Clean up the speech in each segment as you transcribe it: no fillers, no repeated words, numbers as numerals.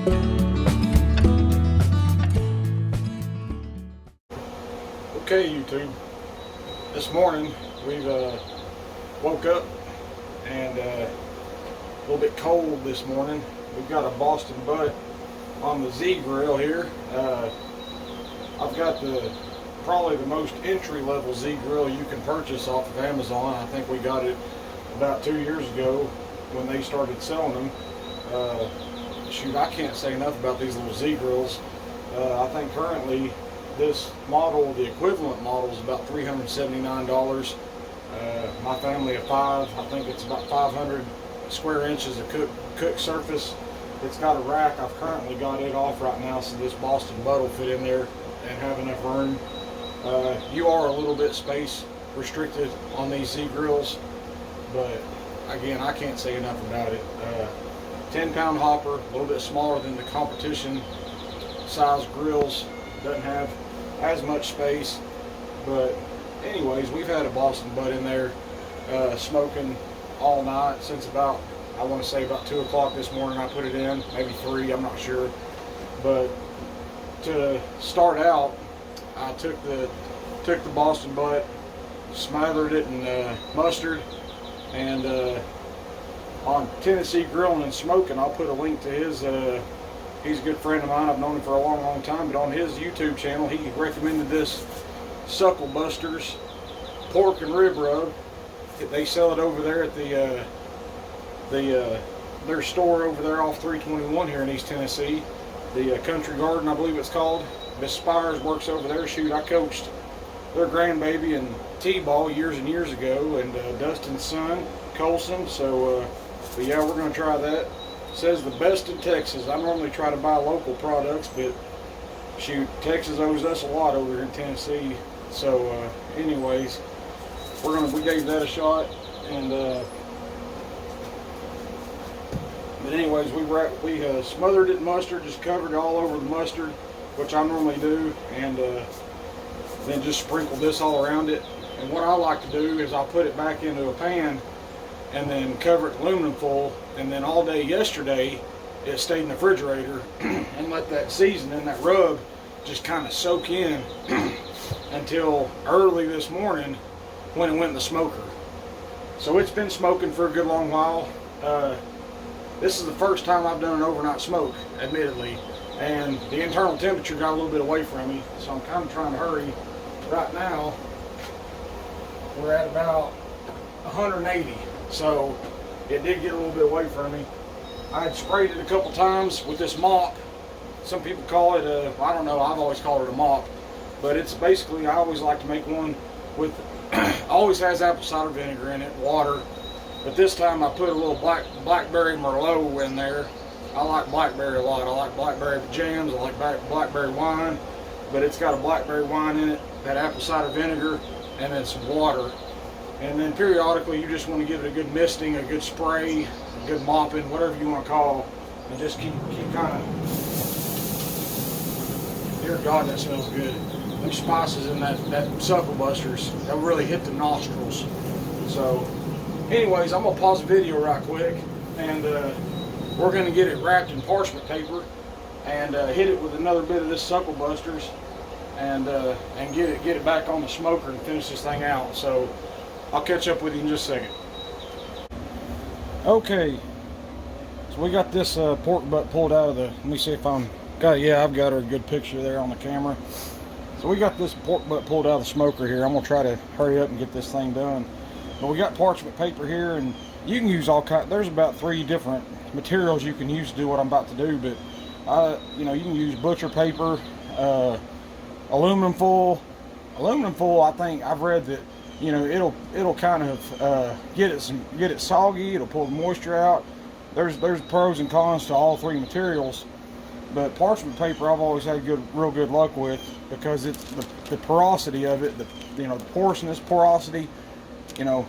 Okay, YouTube, this morning we've woke up and a little bit cold this morning. We've got a Boston butt on the Z grill here. I've got probably the most entry-level Z grill you can purchase off of Amazon. I think we got it about 2 years ago when they started selling them. Shoot, I can't say enough about these little Z grills. I think currently this model, the equivalent model, is about $379. My family of 5, I think it's about 500 square inches of cook surface. It's got a rack. I've currently got it off right now, so this Boston butt will fit in there and have enough room. You are a little bit space restricted on these Z grills, but again, I can't say enough about it. 10-pound hopper, a little bit smaller than the competition size grills. Doesn't have as much space, but anyways, we've had a Boston butt in there smoking all night since about, I want to say about 2 o'clock this morning. I put it in, maybe 3, I'm not sure. But to start out, I took the Boston butt, smothered it in mustard, and on Tennessee Grilling and Smoking, I'll put a link to his. He's a good friend of mine. I've known him for a long time, but on his YouTube channel, he recommended this Sucklebusters pork and rib rub. They sell it over there at their store over there off 321 here in East Tennessee. The Country Garden, I believe it's called. Miss Spires works over there. Shoot, I coached their grandbaby in T-ball years and years ago, and Dustin's son, Colson. So, but yeah, we're going to try that. It says the best in Texas. I normally try to buy local products, but shoot, Texas owes us a lot over here in Tennessee. So, anyways, we gave that a shot, and but anyways, we smothered it in mustard, just covered it all over the mustard, which I normally do, and then just sprinkled this all around it. And what I like to do is I'll put it back into a pan and then cover it aluminum foil, and then all day yesterday it stayed in the refrigerator and let that seasoning, that rub, just kind of soak in until early this morning when it went in the smoker. So it's been smoking for a good long while. This is the first time I've done an overnight smoke, admittedly, and the internal temperature got a little bit away from me, so I'm kind of trying to hurry. Right now we're at about 180, so it did get a little bit away from me. I had sprayed it a couple times with this mop. Some people call it a, I don't know, I've always called it a mop, but it's basically, I always like to make one with, always has apple cider vinegar in it, water, but this time I put a little Blackberry Merlot in there. I like Blackberry a lot. I like Blackberry jams, I like Blackberry wine, but it's got a Blackberry wine in it, that apple cider vinegar, and then some water. And then periodically you just want to give it a good misting, a good spray, a good mopping, whatever you want to call, and just keep kind of, dear God, that smells good. Them spices in that Sucklebusters, that really hit the nostrils. So anyways, I'm going to pause the video right quick, and we're going to get it wrapped in parchment paper and hit it with another bit of this Sucklebusters, and get it back on the smoker and finish this thing out. So I'll catch up with you in just a second. Okay, so we got this pork butt pulled out of the, let me see if I've got her a good picture there on the camera. So we got this pork butt pulled out of the smoker here. I'm gonna try to hurry up and get this thing done. But we got parchment paper here, and you can use all kinds. There's about 3 different materials you can use to do what I'm about to do. But you know, you can use butcher paper, aluminum foil. Aluminum foil, I think I've read that, you know, it'll kind of get it soggy. It'll pull the moisture out. There's pros and cons to all 3 materials, but parchment paper I've always had real good luck with, because it's the porosity of it, the porosity, you know,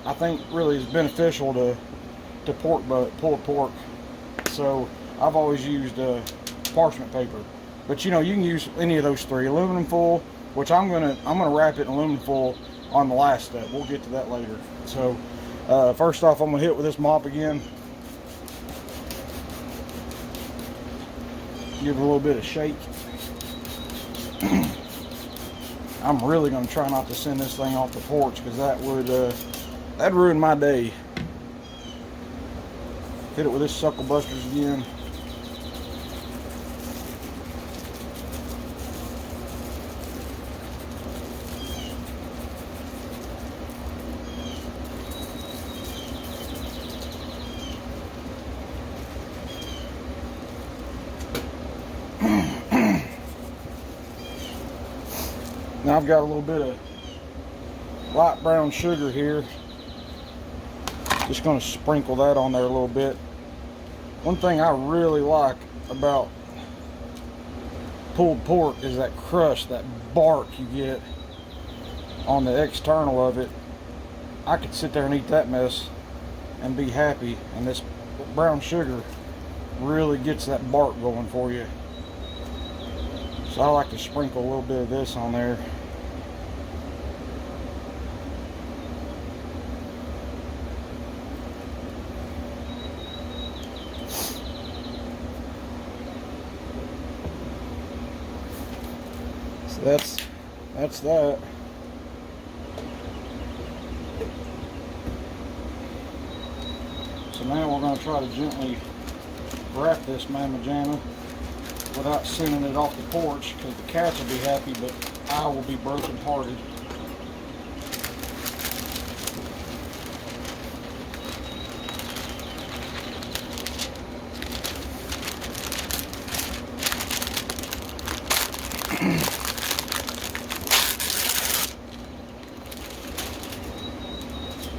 I think really is beneficial to pulled pork. So I've always used parchment paper, but you know, you can use any of those 3. Aluminum foil, which I'm gonna wrap it in aluminum foil on the last step. We'll get to that later. So first off, I'm gonna hit it with this mop again. Give it a little bit of shake. I'm really going to try not to send this thing off the porch, because that'd ruin my day. Hit it with this Sucklebusters again. Now I've got a little bit of light brown sugar here. Just going to sprinkle that on there a little bit. One thing I really like about pulled pork is that crust, that bark you get on the external of it. I could sit there and eat that mess and be happy, and this brown sugar really gets that bark going for you. So I like to sprinkle a little bit of this on there. So that's that. So now we're going to try to gently wrap this mamma jamma without sending it off the porch, because the cats will be happy, but I will be broken hearted.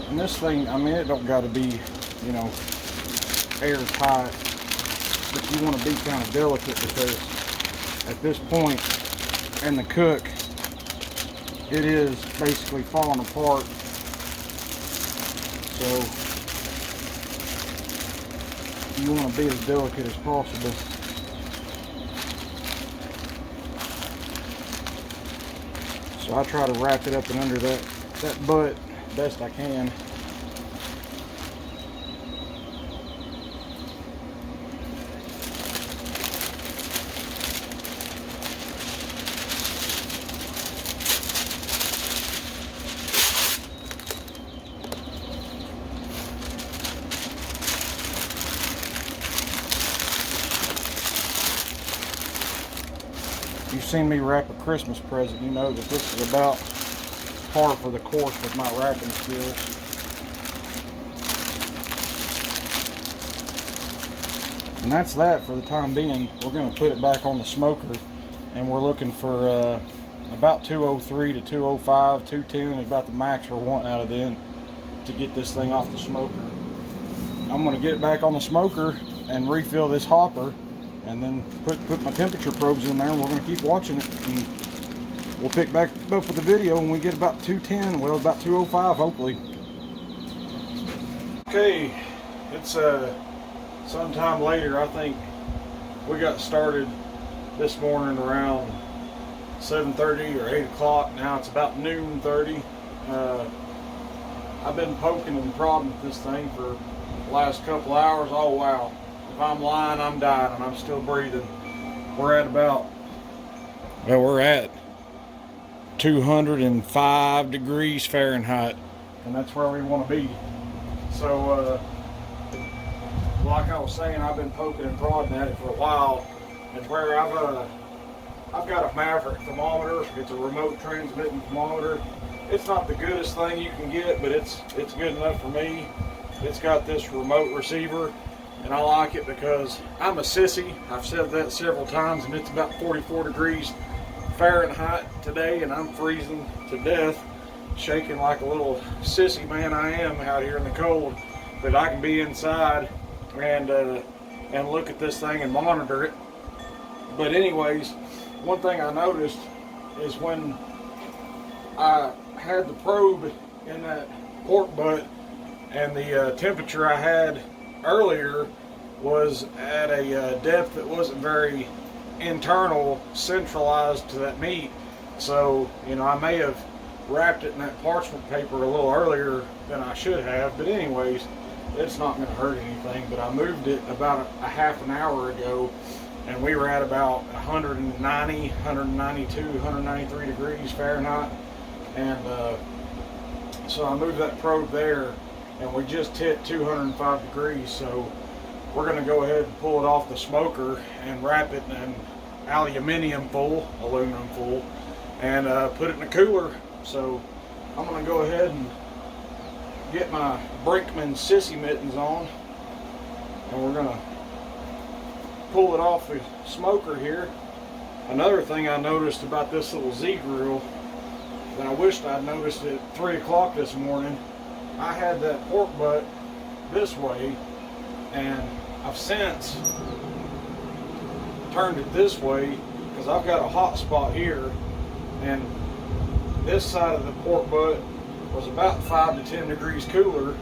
And this thing, I mean, it don't got to be, you know, airtight, but you want to be kind of delicate, because at this point in the cook, it is basically falling apart. So you want to be as delicate as possible. So I try to wrap it up and under that butt best I can. You've seen me wrap a Christmas present, you know that this is about par for the course with my wrapping skills. And that's that for the time being. We're going to put it back on the smoker, and we're looking for about 203 to 205, 210 is about the max we're wanting out of then to get this thing off the smoker. I'm going to get it back on the smoker and refill this hopper, and then put my temperature probes in there, and we're going to keep watching it. And we'll pick back up with the video when we get about 210, well, about 205 hopefully. Okay, it's sometime later. I think we got started this morning around 7:30 or 8 o'clock. Now it's about noon 30. I've been poking and prodding with this thing for the last couple hours. Oh wow, if I'm lying, I'm dying, and I'm still breathing. We're at about, well, we're at 205 degrees Fahrenheit, and that's where we want to be. So like I was saying, I've been poking and prodding at it for a while, and where I've got a Maverick thermometer. It's a remote transmitting thermometer. It's not the goodest thing you can get, but it's good enough for me. It's got this remote receiver, and I like it because I'm a sissy. I've said that several times, and it's about 44 degrees Fahrenheit today, and I'm freezing to death, shaking like a little sissy man I am out here in the cold. But I can be inside and look at this thing and monitor it. But anyways, one thing I noticed is when I had the probe in that pork butt, and the temperature I had earlier was at a depth that wasn't very internal, centralized to that meat. So, you know, I may have wrapped it in that parchment paper a little earlier than I should have, but anyways, it's not going to hurt anything. But I moved it about a half an hour ago, and we were at about 190, 192, 193 degrees Fahrenheit. And so I moved that probe there, and we just hit 205 degrees. So we're going to go ahead and pull it off the smoker and wrap it in aluminum foil, and put it in a cooler. So I'm going to go ahead and get my Brinkmann sissy mittens on, and we're going to pull it off the smoker here. Another thing I noticed about this little Z grill that I wished I'd noticed at 3 o'clock this morning, I had that pork butt this way, and I've since turned it this way because I've got a hot spot here, and this side of the pork butt was about 5 to 10 degrees cooler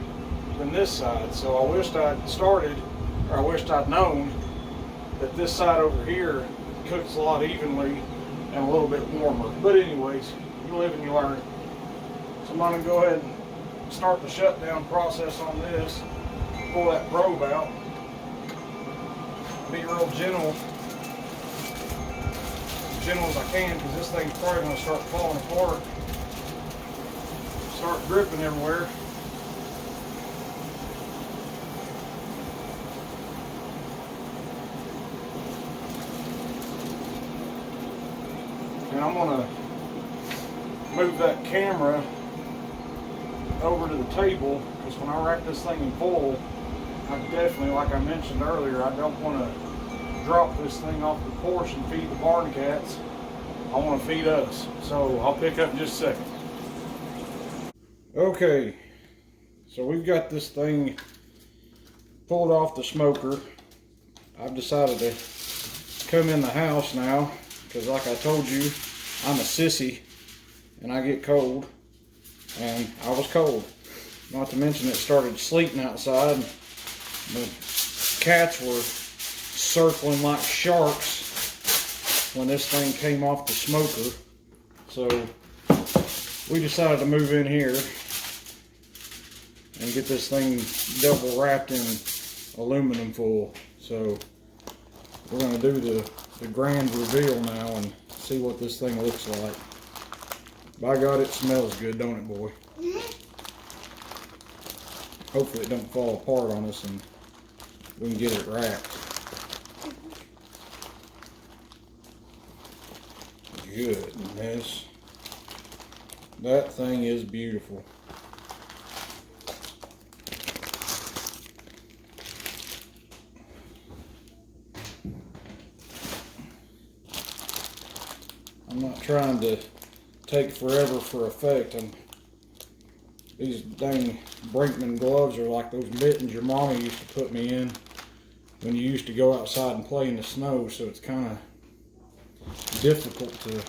than this side. So I wished I'd known that this side over here cooks a lot evenly and a little bit warmer. But anyways, you live and you learn. So I'm going to go ahead and start the shutdown process on this. Pull that probe out. Be real gentle as I can, because this thing's probably going to start falling apart. Start dripping everywhere. And I'm going to move that camera over to the table, because when I wrap this thing in foil, I definitely, like I mentioned earlier, I don't want to drop this thing off the porch and feed the barn cats. I want to feed us. So I'll pick up in just a second. Okay, so we've got this thing pulled off the smoker. I've decided to come in the house now, because like I told you, I'm a sissy and I get cold, and I was cold. Not to mention it started sleeting outside. The cats were circling like sharks when this thing came off the smoker. So we decided to move in here and get this thing double wrapped in aluminum foil. So we're going to do the grand reveal now and see what this thing looks like. By God, it smells good, don't it, boy? Hopefully it don't fall apart on us and we can get it wrapped. Goodness. That thing is beautiful. I'm not trying to take forever for effect. These dang Brinkmann gloves are like those mittens your mama used to put me in when you used to go outside and play in the snow, so it's kind of difficult to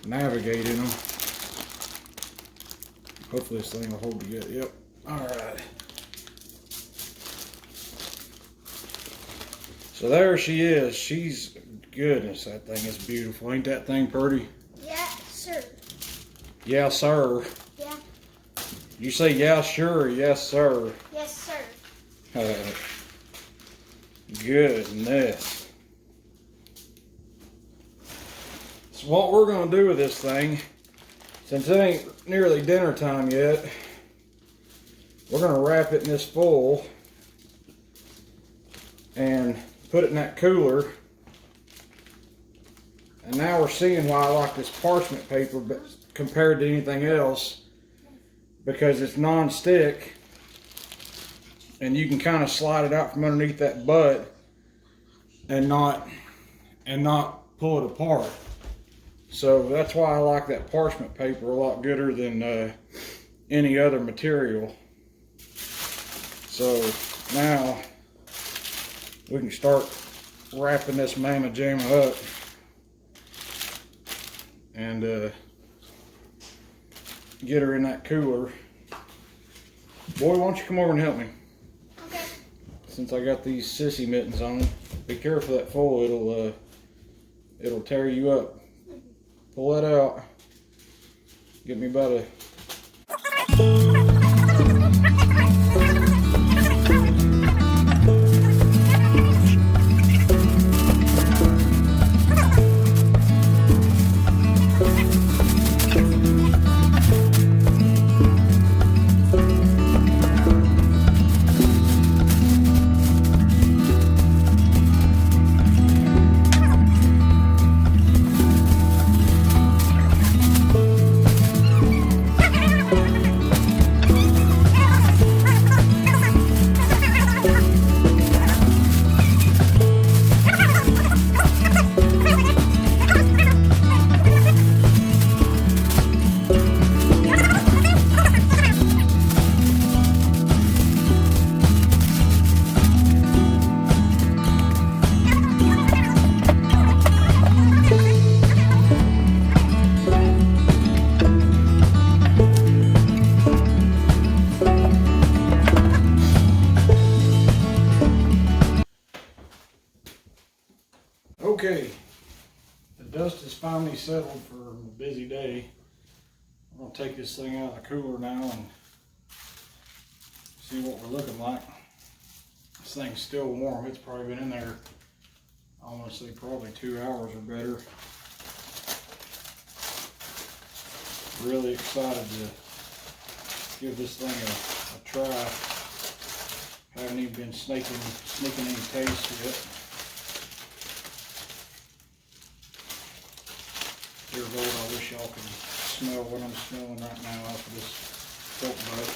navigate in them. Hopefully this thing will hold together. Yep. Alright. So there she is. She's, goodness, that thing is beautiful. Ain't that thing pretty? Yeah, sir. Yeah, sir. Yeah. You say yeah, sure, yes, sir. Yes, sir. Goodness. So what we're going to do with this thing, since it ain't nearly dinner time yet, we're going to wrap it in this foil and put it in that cooler. And now we're seeing why I like this parchment paper compared to anything else, because it's non-stick and you can kind of slide it out from underneath that butt and not pull it apart. So that's why I like that parchment paper a lot gooder than any other material. So now we can start wrapping this mamma jamma up and get her in that cooler. Boy, why don't you come over and help me? Okay. Since I got these sissy mittens on, be careful of that foil. It'll tear you up. Pull that out. Get me about a Okay, the dust has finally settled for a busy day. I'm gonna take this thing out of the cooler now and see what we're looking like. This thing's still warm. It's probably been in there, I want to say probably 2 hours or better. Really excited to give this thing a try. Haven't even been sneaking any taste yet. Dear Lord, I wish y'all could smell what I'm smelling right now off of this silk butt.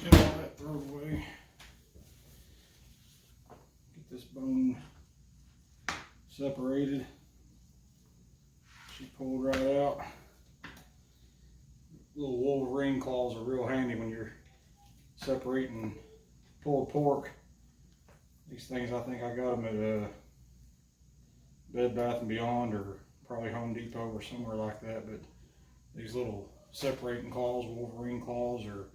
Get all that thrown away. Get this bone separated. She pulled right out. Little Wolverine claws are real handy when you're separating pulled pork. These things, I think I got them at Bed Bath & Beyond or probably Home Depot or somewhere like that. But these little separating claws, Wolverine claws, are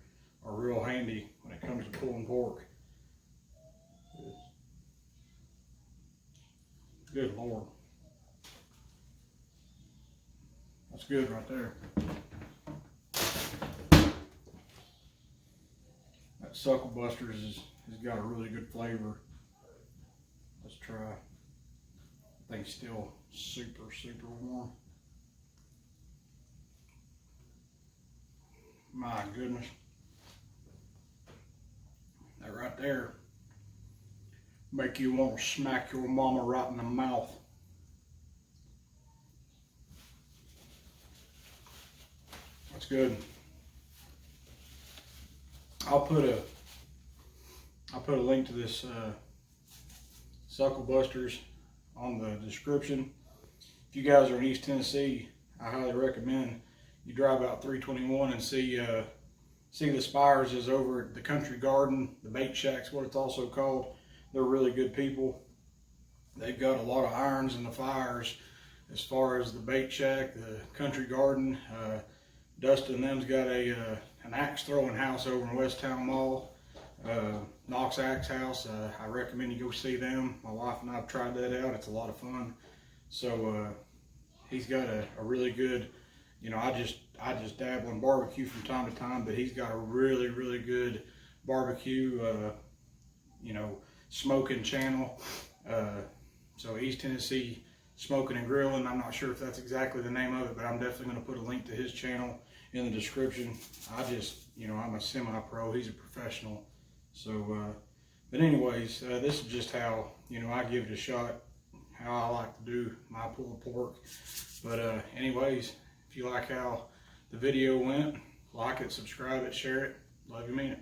real handy when it comes to pulling pork. Good Lord. That's good right there. That Sucklebusters has got a really good flavor. Let's try. I think it's still super warm. My goodness. That right there make you want to smack your mama right in the mouth. That's good. I'll put a link to this Sucklebusters on the description. If you guys are in East Tennessee, I highly recommend you drive out 321 and see the spires is over at the Country Garden, the Bait Shack's what it's also called. They're really good people. They've got a lot of irons in the fires as far as the Bait Shack, the Country Garden. Dustin them's got an axe throwing house over in West Town Mall, Knox Axe House. I recommend you go see them. My wife and I have tried that out. It's a lot of fun. So he's got a really good, you know, I just dabble in barbecue from time to time, but he's got a really good barbecue, you know, smoking channel. So East Tennessee Smoking and Grilling. I'm not sure if that's exactly the name of it, but I'm definitely going to put a link to his channel in the description. You know, I'm a semi-pro. He's a professional. So, but anyways, this is just how, you know, I give it a shot, how I like to do my pulled pork. But anyways, if you like how the video went, like it, subscribe it, share it. Love you, mean it.